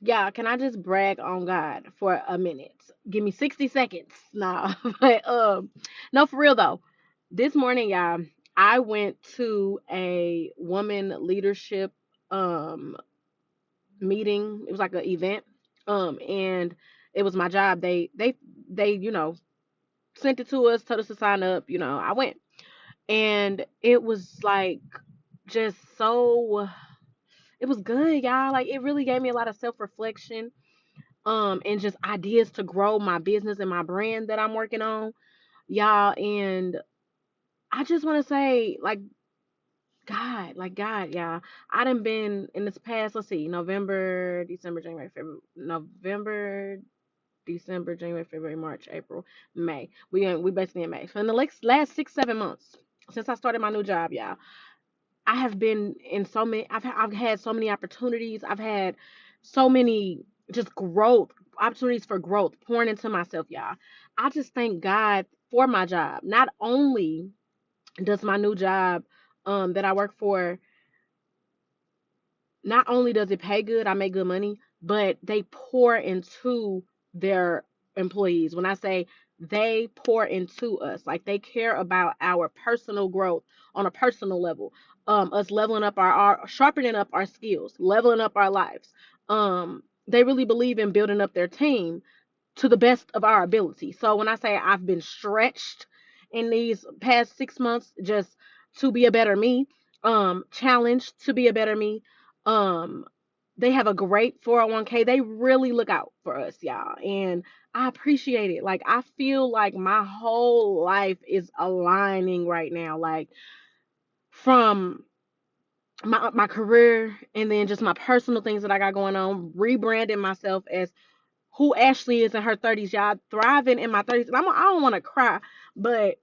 Yeah, can I just brag on God for a minute? Give me 60 seconds. Nah, but no, for real though. This morning, y'all, I went to a woman leadership um meeting. It was like an event. And it was my job. They sent it to us, told us to sign up, I went. And it was like just so it was good, y'all. Like it really gave me a lot of self-reflection and just ideas to grow my business and my brand that I'm working on, y'all. And I just want to say, like God, y'all. I done been in this past, let's see, November, December, January, February, November, December, January, February, March, April, May. We basically in May. So in the last 6, 7 months since I started my new job, y'all, I have been in so many. I've had so many opportunities. I've had so many just growth opportunities for growth pouring into myself, y'all. I just thank God for my job. Not only does my new job that I work for, not only does it pay good, I make good money, but they pour into their employees. When I say they pour into us, like they care about our personal growth on a personal level, us leveling up our sharpening up our skills, leveling up our lives. They really believe in building up their team to the best of our ability. So when I say I've been stretched in these past 6 months just to be a better me, challenged to be a better me, um, they have a great 401k. They really look out for us, y'all. And I appreciate it. Like I feel like my whole life is aligning right now. Like from my career and then just my personal things that I got going on, rebranding myself as who Ashley is in her 30's, y'all. Thriving in my 30's. And I don't want to cry, but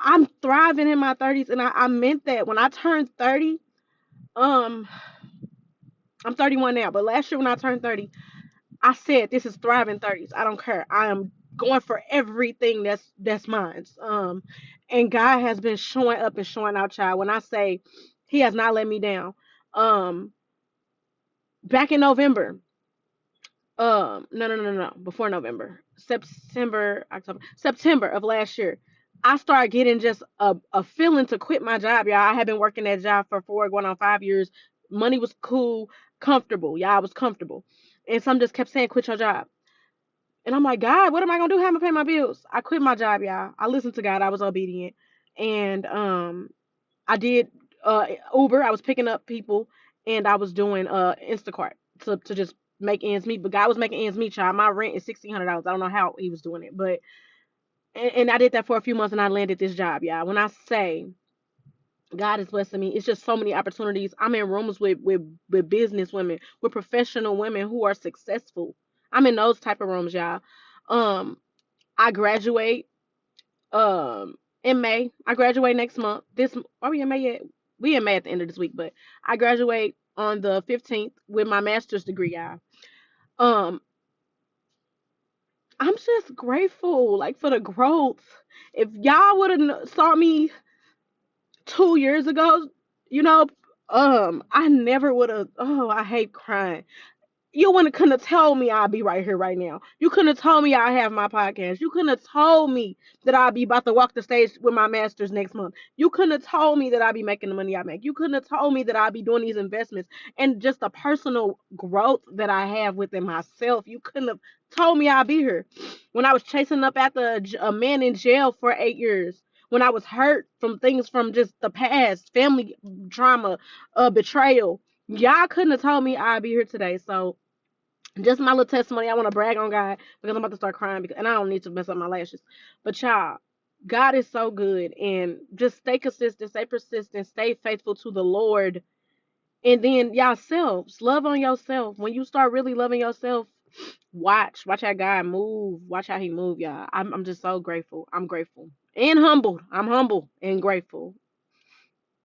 I'm thriving in my 30's. And I meant that when I turned 30, um, I'm 31 now, but last year when I turned 30, I said this is thriving 30's. I don't care. I am going for everything that's mine. And God has been showing up and showing out, child. When I say He has not let me down. Um, back in November, no. Before November, September of last year, I started getting just a feeling to quit my job, y'all. I had been working that job for 4 going on 5 years. Money was cool, comfortable, y'all. I was comfortable, and some just kept saying, "Quit your job." And I'm like, God, what am I gonna do? How am I pay my bills? I quit my job, y'all. I listened to God. I was obedient, and I did Uber. I was picking up people, and I was doing Instacart to just make ends meet. But God was making ends meet, child. My rent is $1,600. I don't know how He was doing it, but and I did that for a few months, and I landed this job, y'all. When I say God is blessing me, it's just so many opportunities. I'm in rooms with business women, with professional women who are successful. I'm in those type of rooms, y'all. Um, I graduate in May. I graduate next month. Are we in May yet? We in May at the end of this week, but I graduate on the 15th with my master's degree, y'all. Um, I'm just grateful, like for the growth. If y'all would have saw me 2 years ago, you know, I never would have. Oh, I hate crying. You wouldn't couldn't have told me I'd be right here right now. You couldn't have told me I have my podcast. You couldn't have told me that I'd be about to walk the stage with my masters next month. You couldn't have told me that I'd be making the money I make. You couldn't have told me that I'd be doing these investments and just the personal growth that I have within myself. You couldn't have told me I'd be here when I was chasing up after a man in jail for 8 years. When I was hurt from things from just the past, family trauma, betrayal. Y'all couldn't have told me I'd be here today. So just my little testimony. I want to brag on God because I'm about to start crying and I don't need to mess up my lashes. But y'all, God is so good, and just stay consistent, stay persistent, stay faithful to the Lord, and then yourselves love on yourself. When you start really loving yourself, watch how God move, watch how He move, y'all. I'm just so grateful. I'm grateful and humbled. I'm humble and grateful.